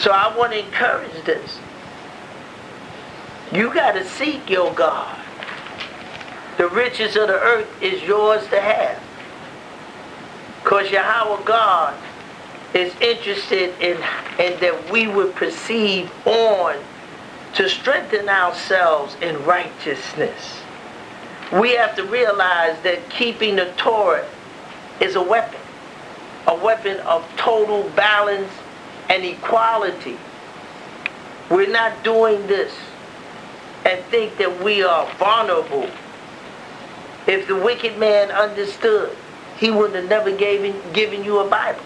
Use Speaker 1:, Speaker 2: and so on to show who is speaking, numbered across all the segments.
Speaker 1: So I want to encourage this. You got to seek your God. The riches of the earth is yours to have. Because Yahweh God is interested in that we would proceed on to strengthen ourselves in righteousness. We have to realize that keeping the Torah is a weapon of total balance and equality. We're not doing this and think that we are vulnerable. If the wicked man understood, he would have never given you a Bible.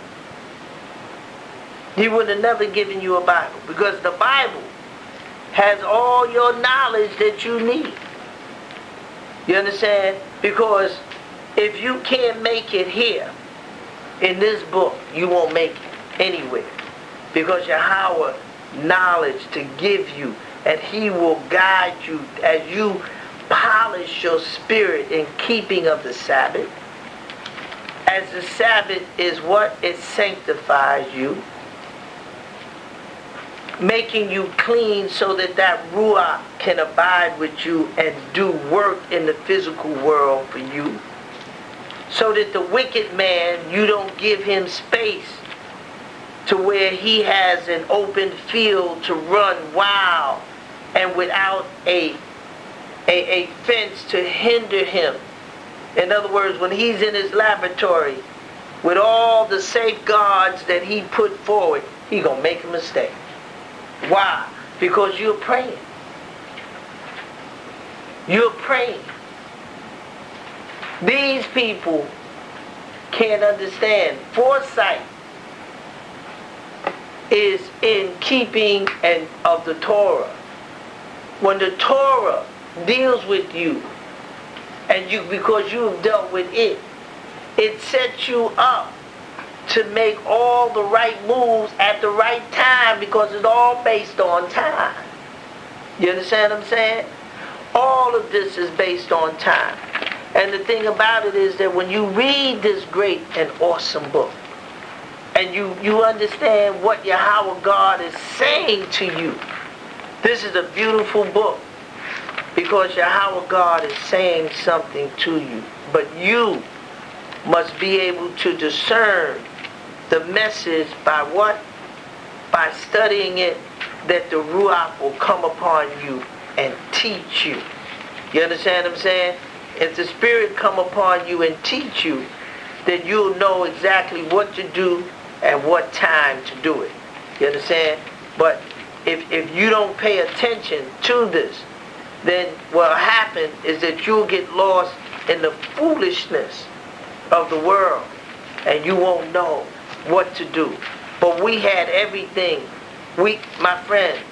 Speaker 1: He would have never given you a Bible, because the Bible has all your knowledge that you need. You understand? Because if you can't make it here in this book, you won't make it anywhere. Because Yahweh knowledge to give you, and he will guide you as you polish your spirit in keeping of the Sabbath. As the Sabbath is what? It sanctifies you, making you clean so that Ruach can abide with you and do work in the physical world for you. So that the wicked man, you don't give him space to where he has an open field to run wild and without a fence to hinder him. In other words, when he's in his laboratory with all the safeguards that he put forward, he gonna make a mistake. Why? Because you're praying. You're praying. These people can't understand. Foresight is in keeping of the Torah. When the Torah deals with you, and because you have dealt with it, it sets you up to make all the right moves at the right time, because it's all based on time. You understand what I'm saying? All of this is based on time. And the thing about it is that when you read this great and awesome book, and you understand what Yahweh God is saying to you, this is a beautiful book, because Yahweh God is saying something to you. But you must be able to discern the message by what? By studying it, that the Ruach will come upon you and teach you. You understand what I'm saying? If the Spirit come upon you and teach you, then you'll know exactly what to do and what time to do it. You understand? But if you don't pay attention to this, then what'll happen is that you'll get lost in the foolishness of the world, and you won't know what to do. But we had everything. My friend,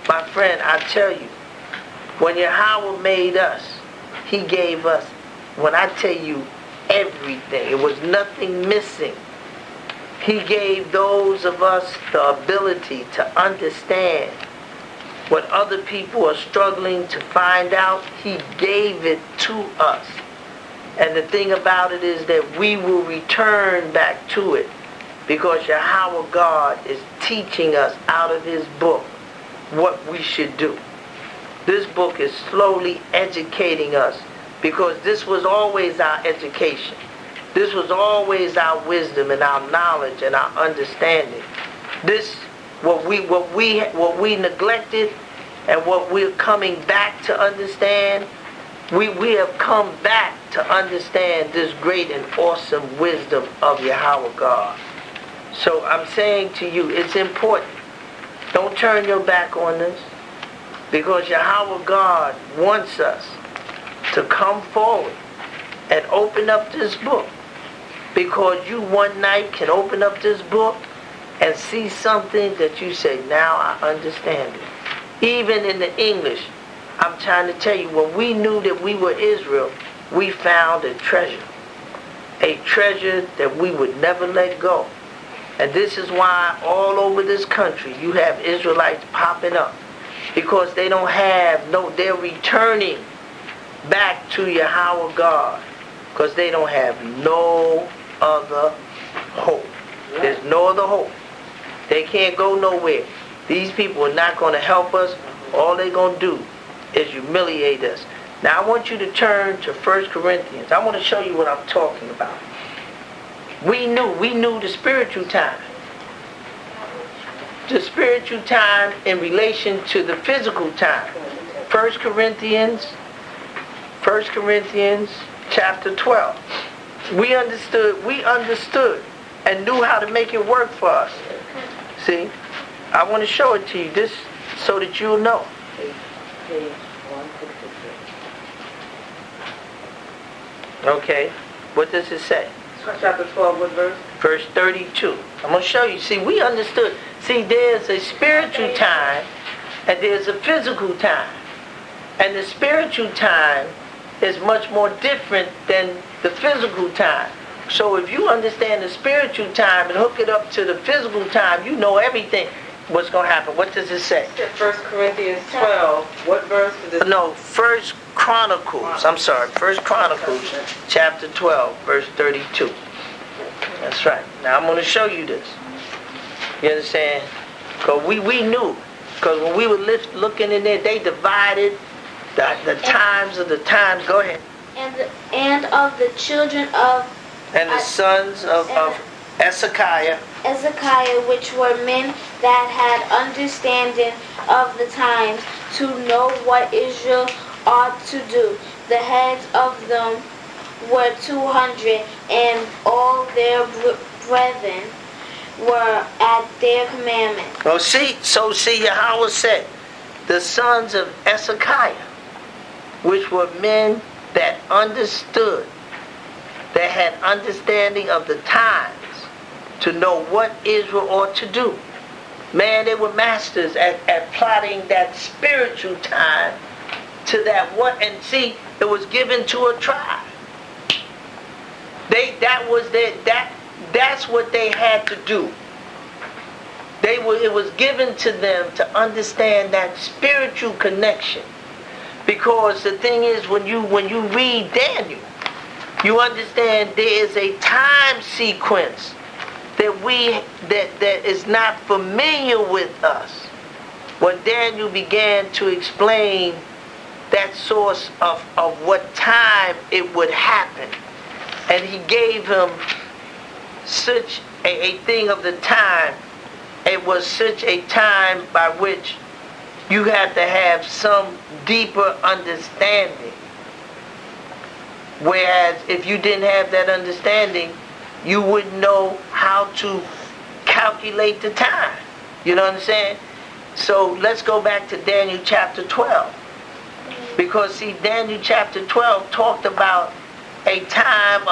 Speaker 1: I tell you, when Yahweh made us, he gave us, when I tell you everything, it was nothing missing. He gave those of us the ability to understand what other people are struggling to find out. He gave it to us. And the thing about it is that we will return back to it, because Yahweh God is teaching us out of his book what we should do. This book is slowly educating us, because this was always our education. This was always our wisdom and our knowledge and our understanding. This, what we neglected and what we're coming back to understand, we have come back to understand this great and awesome wisdom of Yahweh God. So I'm saying to you, it's important. Don't turn your back on this, because Yahweh God wants us to come forward and open up this book, because you one night can open up this book and see something that you say, now I understand it. Even in the English, I'm trying to tell you, when we knew that we were Israel, we found a treasure that we would never let go. And this is why all over this country you have Israelites popping up, because they don't have they're returning back to Yahweh God, because they don't have no other hope. There's no other hope. They can't go nowhere. These people are not going to help us. All they're going to do is humiliate us. Now I want you to turn to 1 Corinthians. I want to show you what I'm talking about. We knew the spiritual time. The spiritual time in relation to the physical time. 1 Corinthians chapter 12. We understood and knew how to make it work for us. See? I want to show it to you this so that you'll know.
Speaker 2: Page 163.
Speaker 1: Okay. What does it say?
Speaker 2: Chapter 12, what verse?
Speaker 1: Verse 32. I'm going to show you. See, we understood. See, there's a spiritual time and there's a physical time. And the spiritual time is much more different than the physical time. So if you understand the spiritual time and hook it up to the physical time, you know everything what's going to happen. What does it say?
Speaker 2: 1 Corinthians 12, what verse is it?
Speaker 1: No, 1 Chronicles chapter 12, verse 32. That's right. Now I'm going to show you this. You understand? Because we knew. Because when we were looking in there, they divided the times of the times. Go ahead.
Speaker 3: And of the children of...
Speaker 1: And the sons of Ezekiah,
Speaker 3: which were men that had understanding of the times, to know what Israel ought to do. The heads of them were 200, and all their brethren were at their commandment.
Speaker 1: Well, see, Yahweh said, the sons of Ezekiah, which were men that understood, that had understanding of the times, to know what Israel ought to do. Man, they were masters at plotting that spiritual time to that what, and see, it was given to a tribe. That's what they had to do. It was given to them to understand that spiritual connection. Because the thing is, when you read Daniel, you understand there is a time sequence that is not familiar with us. When Daniel began to explain that source of what time it would happen, and he gave him such a thing of the time. It was such a time by which you had to have some deeper understanding. Whereas if you didn't have that understanding, you wouldn't know how to calculate the time. You know what I'm saying? So let's go back to Daniel chapter 12. Because see, Daniel chapter 12 talked about a time,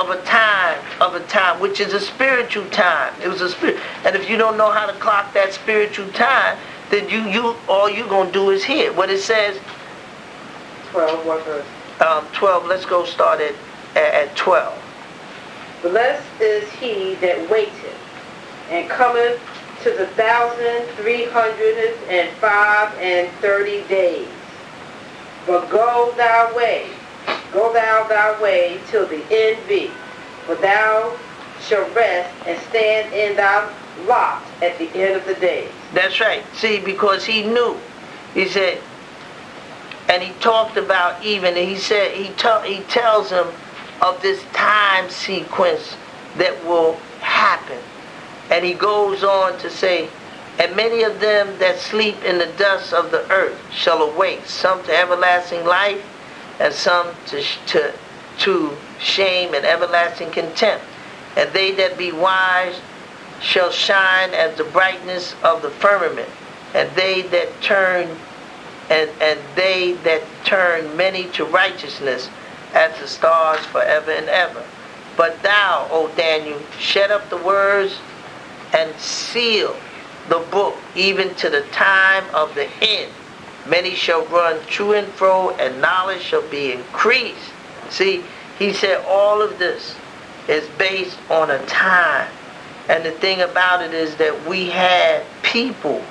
Speaker 1: which is a spiritual time. It was a spirit. And if you don't know how to clock that spiritual time, then you all you're going to do is hear what it says.
Speaker 2: 12, what verse?
Speaker 1: 12, let's go start at 12.
Speaker 2: Blessed is he that waiteth, and cometh to the 1,335 days. But go thou thy way till the end be, for thou shalt rest and stand in thy lot at the end of the days.
Speaker 1: That's right. See, because he knew. He said, and he talked about even, he said, he tells him of this time sequence that will happen. And he goes on to say, and many of them that sleep in the dust of the earth shall awake, some to everlasting life, and some to shame and everlasting contempt. And they that be wise shall shine as the brightness of the firmament, and they that turn many to righteousness as the stars forever and ever. But thou, O Daniel, shut up the words and seal the book even to the time of the end. Many shall run to and fro, and knowledge shall be increased. See, he said all of this is based on a time. And the thing about it is that we had people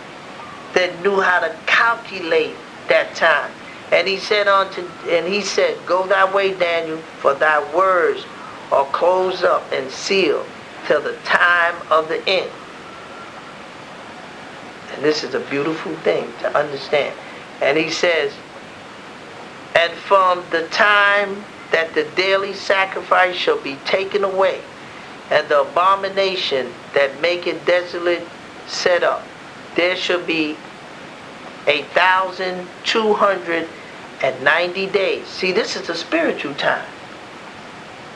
Speaker 1: that knew how to calculate that time. And he said, go thy way, Daniel, for thy words are closed up and sealed till the time of the end. And this is a beautiful thing to understand. And he says, and from the time that the daily sacrifice shall be taken away, and the abomination that maketh desolate set up, there shall be 1,290 days. See, this is a spiritual time.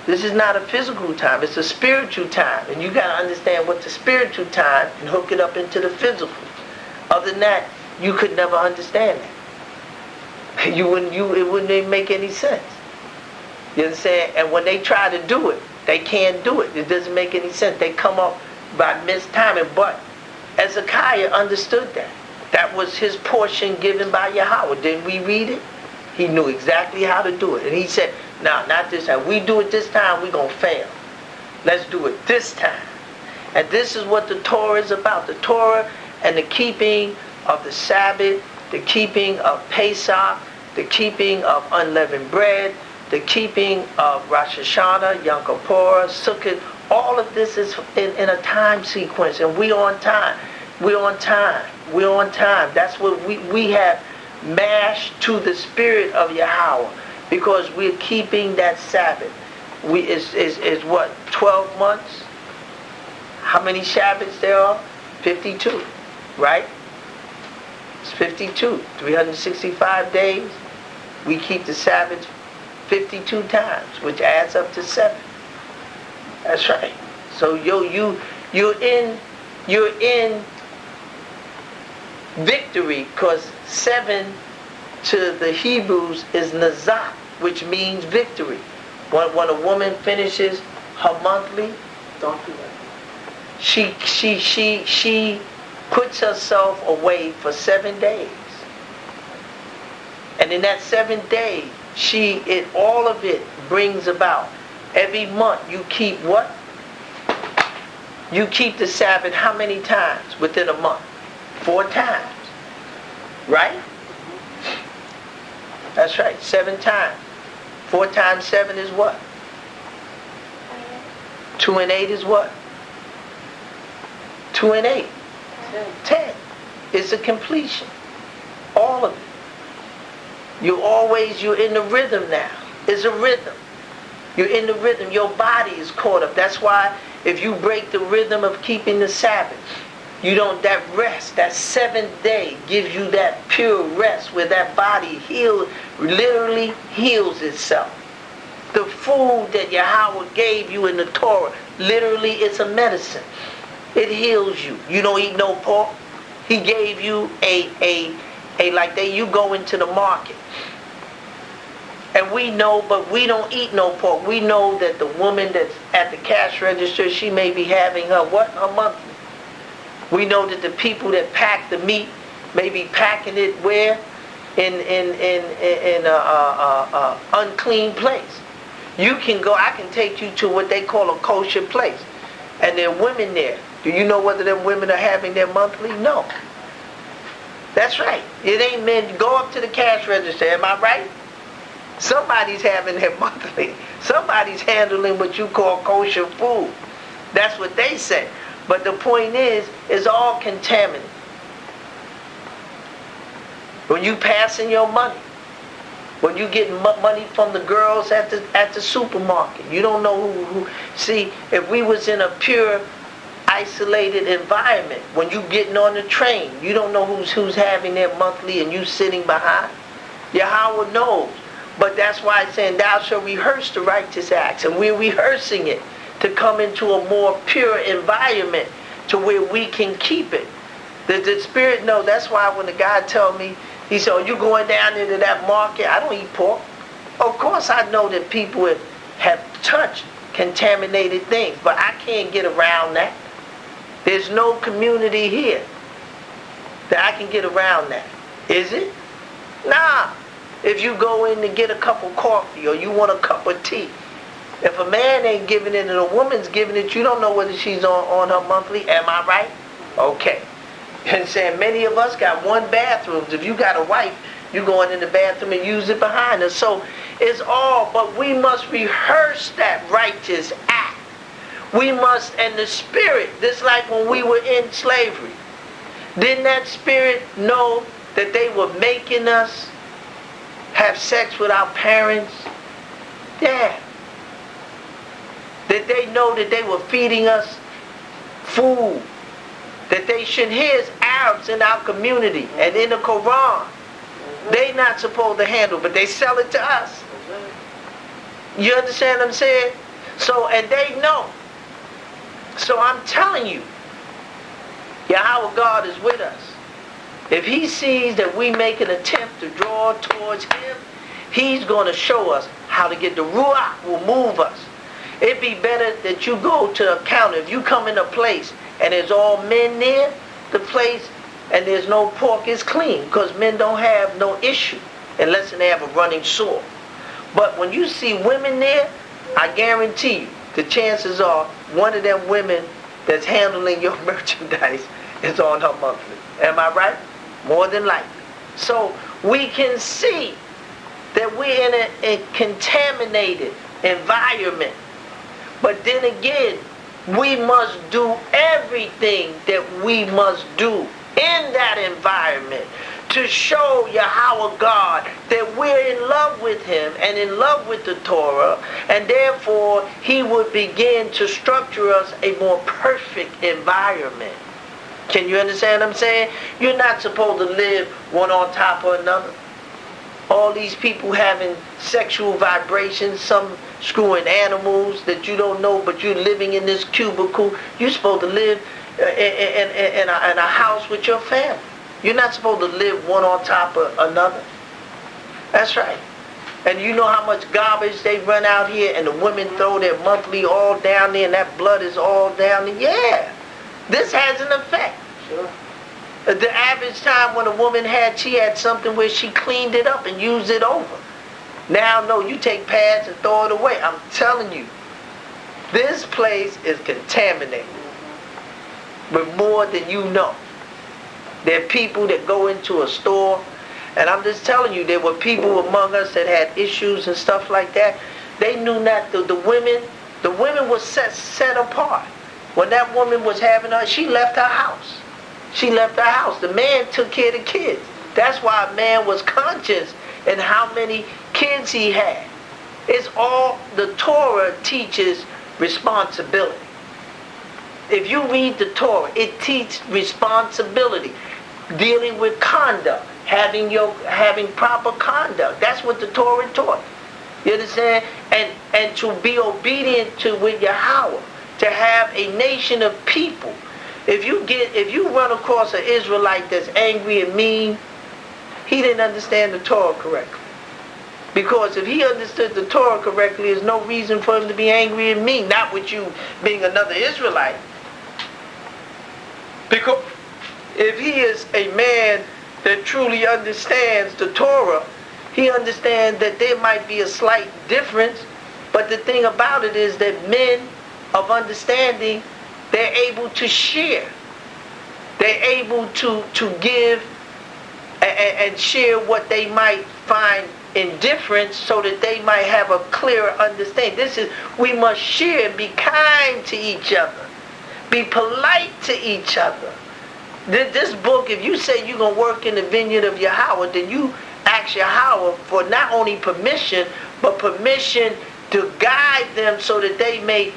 Speaker 1: This is not a physical time. It's a spiritual time. And you got to understand what the spiritual time and hook it up into the physical. Other than that, you could never understand it. It wouldn't even make any sense. You understand? And when they try to do it, they can't do it. It doesn't make any sense. They come up by mistiming. But Hezekiah understood that. That was his portion given by Yahweh. Didn't we read it? He knew exactly how to do it. And he said, no, not this time. We do it this time, we're going to fail. Let's do it this time. And this is what the Torah is about. The Torah and the keeping of the Sabbath, the keeping of Pesach, the keeping of unleavened bread, the keeping of Rosh Hashanah, Yom Kippur, Sukkot. All of this is in a time sequence, and we're on time. We're on time. We're on time. That's what we have mashed to the spirit of Yahweh, because we're keeping that Sabbath. Is what, 12 months? How many Shabbats there are? 52, right? It's 52. 365 days. We keep the Sabbath 52 times, which adds up to 7. That's right. So you're in victory, because 7 to the Hebrews is Nazah, which means victory. When a woman finishes her monthly, don't do that. She puts herself away for 7 days. And in that 7th day, all of it brings about. Every month you keep what? You keep the Sabbath how many times within a month? 4 times. Right? That's right, 7 times. 4 times 7 is what? 2 and 8 is what? 2 and 8. 10. It's a completion. All of it. You're in the rhythm now. It's a rhythm. You're in the rhythm. Your body is caught up. That's why if you break the rhythm of keeping the Sabbath, that rest, that 7th day gives you that pure rest where that body literally heals itself. The food that Yahweh gave you in the Torah, literally it's a medicine. It heals you. You don't eat no pork. He gave you you go into the market. And we know, but we don't eat no pork. We know that the woman that's at the cash register, she may be having her monthly. We know that the people that pack the meat may be packing it where? In a unclean place. You can go, I can take you to what they call a kosher place. And there are women there. Do you know whether them women are having their monthly? No. That's right. It ain't men. Go up to the cash register. Am I right? Somebody's having their monthly. Somebody's handling what you call kosher food. That's what they say. But the point is, it's all contaminated. When you passing your money, when you getting money from the girls at the supermarket, you don't know who. See, if we was in a pure, isolated environment, when you getting on the train, you don't know who's having their monthly and you sitting behind. Yahweh knows. But that's why it's saying, thou shalt rehearse the righteous acts. And we're rehearsing it to come into a more pure environment to where we can keep it. The Spirit knows. That's why when the guy told me, he said, are you going down into that market? I don't eat pork. Of course I know that people have touched contaminated things, but I can't get around that. There's no community here that I can get around that. Is it? Nah. If you go in to get a cup of coffee or you want a cup of tea, if a man ain't giving it and a woman's giving it, you don't know whether she's on her monthly. Am I right? Okay. And saying many of us got one bathroom. If you got a wife, you going in the bathroom and use it behind her. So it's all, but we must rehearse that righteous act. We must, and the Spirit, just like when we were in slavery. Didn't that spirit know that they were making us have sex with our parents? Yeah. Did they know that they were feeding us food that they shouldn't? Here's Arabs in our community and in the Quran. They not supposed to handle, but they sell it to us. You understand what I'm saying? So, and they know. So I'm telling you, Yahweh God is with us. If he sees that we make an attempt to draw towards him, he's going to show us how to get the Ruach will move us. It'd be better that you go to a counter. If you come in a place and there's all men there, the place, and there's no pork, is clean, because men don't have no issue unless they have a running sore. But when you see women there, I guarantee you, the chances are one of them women that's handling your merchandise is on her monthly. Am I right? More than likely. So we can see that we're in a contaminated environment. But then again, we must do everything that we must do in that environment to show Yahweh God that we're in love with him and in love with the Torah, and therefore he would begin to structure us a more perfect environment. Can you understand what I'm saying? You're not supposed to live one on top of another. All these people having sexual vibrations, some screwing animals that you don't know, but you're living in this cubicle. You're supposed to live in a house with your family. You're not supposed to live one on top of another. That's right. And you know how much garbage they run out here, and the women throw their monthly all down there, and that blood is all down there. Yeah, this has an effect.
Speaker 2: Sure.
Speaker 1: The average time when a woman she had something where she cleaned it up and used it over. Now, no, you take pads and throw it away. I'm telling you, this place is contaminated with more than you know. There are people that go into a store, and I'm just telling you, there were people among us that had issues and stuff like that. They knew not the women were set apart. When that woman was having her, she left her house. She left her house. The man took care of the kids. That's why a man was conscious in how many kids he had. It's all, the Torah teaches responsibility. If you read the Torah, it teaches responsibility, dealing with conduct, having proper conduct. That's what the Torah taught. You understand? And to be obedient to with Yahweh, to have a nation of people. If you run across an Israelite that's angry and mean, he didn't understand the Torah correctly. Because if he understood the Torah correctly, there's no reason for him to be angry and mean. Not with you being another Israelite. Because if he is a man that truly understands the Torah, he understands that there might be a slight difference, but the thing about it is that men of understanding, they're able to share. They're able to give and share what they might find in difference, so that they might have a clearer understanding. We must share and be kind to each other. Be polite to each other. This book, if you say you're going to work in the vineyard of Yahweh, then you ask Yahweh for not only permission, but permission to guide them so that they may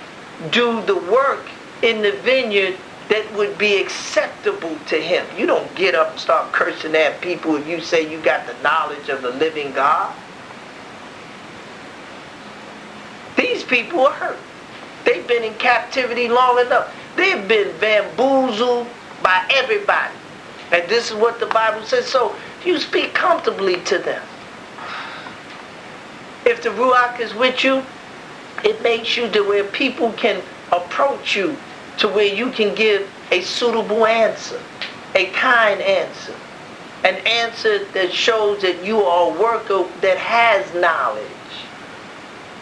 Speaker 1: do the work in the vineyard that would be acceptable to him. You don't get up and start cursing at people if you say you got the knowledge of the living God. These people are hurt. They've been in captivity long enough. They've been bamboozled by everybody. And this is what the Bible says. So you speak comfortably to them. If the Ruach is with you, it makes you to where people can approach you, to where you can give a suitable answer, a kind answer, an answer that shows that you are a worker that has knowledge.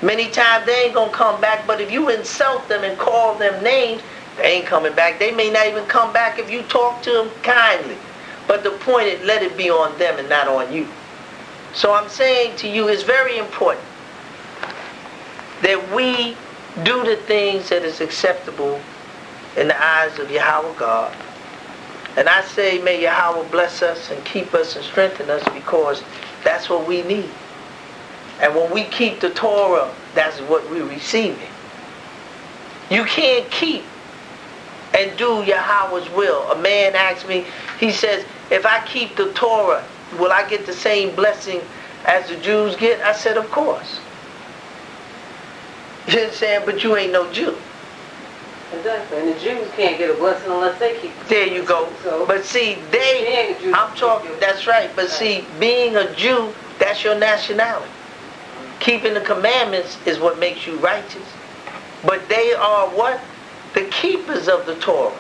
Speaker 1: Many times they ain't going to come back, but if you insult them and call them names, they ain't coming back. They may not even come back if you talk to them kindly. But the point is, let it be on them and not on you. So I'm saying to you, it's very important that we do the things that is acceptable in the eyes of Yahweh God. And I say, may Yahweh bless us and keep us and strengthen us, because that's what we need. And when we keep the Torah, that's what we're receiving. You can't keep and do Yahweh's will. A man asked me, he says, if I keep the Torah, will I get the same blessing as the Jews get? I said, of course. You know what I'm saying? But you ain't no Jew.
Speaker 2: Exactly. And the Jews can't get a blessing unless they keep it.
Speaker 1: There you go.
Speaker 2: So,
Speaker 1: but see,
Speaker 2: being a Jew,
Speaker 1: I'm talking, that's right. But see, being a Jew, that's your nationality. Keeping the commandments is what makes you righteous. But they are what? The keepers of the Torah.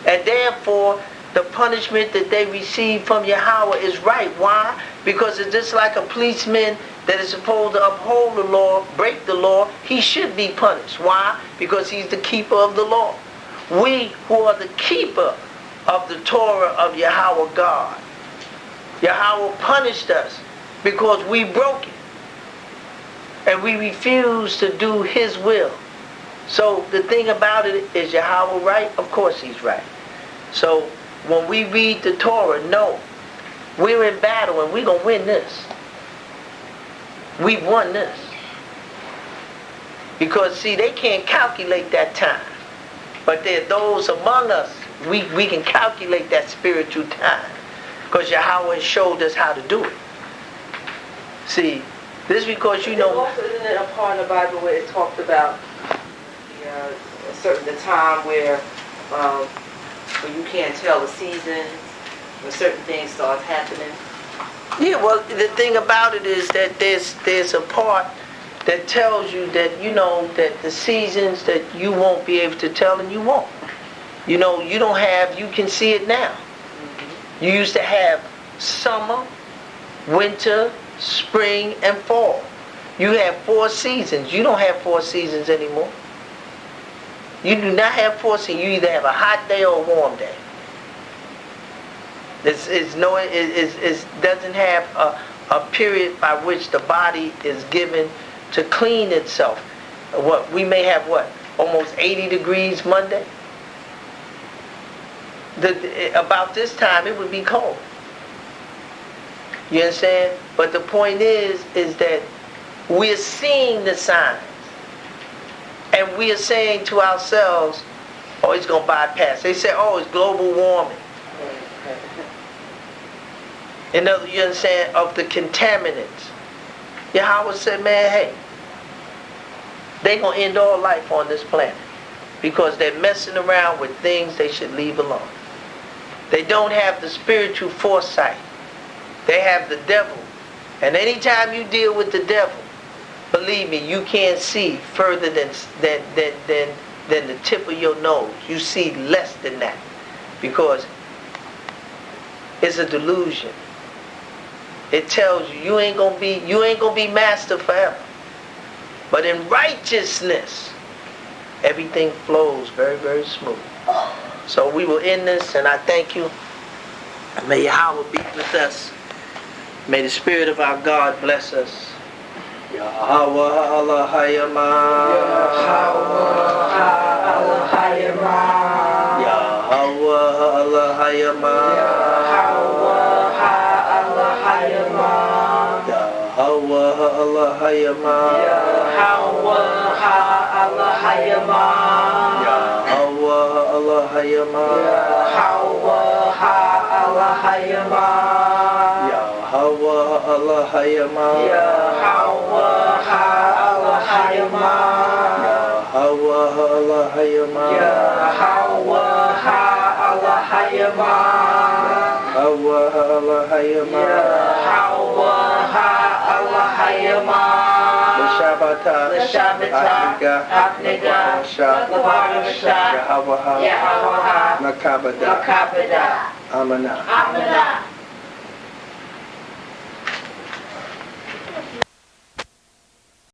Speaker 1: And therefore, the punishment that they receive from Yahweh is right. Why? Because it's just like a policeman that is supposed to uphold the law, break the law, he should be punished. Why? Because he's the keeper of the law. We who are the keeper of the Torah of Yahweh God, Yahweh punished us because we broke it. And we refuse to do his will. So the thing about it, is Yahweh right? Of course he's right. So when we read the Torah, no, we're in battle and we're going to win this. We've won this. Because see, they can't calculate that time. But there are those among us, we can calculate that spiritual time. Because Yahweh showed us how to do it. See, this is because you know...
Speaker 2: Also, isn't it a part of the Bible where it talked about the time where you can't tell the seasons, when certain things start happening?
Speaker 1: Yeah, well, the thing about it is that there's a part that tells you that, you know, that the seasons that you won't be able to tell, and you won't. You know, you don't have, you can see it now. Mm-hmm. You used to have summer, winter, spring, and fall. You have 4 seasons. You don't have 4 seasons anymore. You do not have 4 seasons. You either have a hot day or a warm day. It doesn't have a period by which the body is given to clean itself. What we may have, almost 80 degrees Monday. About this time it would be cold. You understand? But the point is that we're seeing the signs, and we are saying to ourselves, "Oh, it's gonna bypass." They say, "Oh, it's global warming." In other, you understand, of the contaminants. Yahweh said, man, hey, they're going to end all life on this planet because they're messing around with things they should leave alone. They don't have the spiritual foresight. They have the devil. And anytime you deal with the devil, believe me, you can't see further than the tip of your nose. You see less than that because it's a delusion. It tells you you ain't gonna be master forever. But in righteousness, everything flows very, very smooth. So we will end this, and I thank you. May Yahweh be with us. May the Spirit of our God bless us. Yahweh Allah Hayama.
Speaker 2: Yahweh Allah Hayama.
Speaker 1: Yahweh Allah Hayama. Yahweh Allah Hayama.
Speaker 2: Yahweh Allah Hayama.
Speaker 1: Yahweh Allah Hayama.
Speaker 2: Yahweh Allah Hayama.
Speaker 1: Yahweh Allah Hayama.
Speaker 2: Yahweh Allah Hayama.
Speaker 1: Yahweh Allah Hayama.
Speaker 2: Yahweh Allah Hayama.
Speaker 1: Yahweh Allah Hayama.
Speaker 2: Allah Hayama.
Speaker 1: L'Shabbata,
Speaker 2: Apniga, Yahweh,
Speaker 1: Nakabada,
Speaker 2: Amana.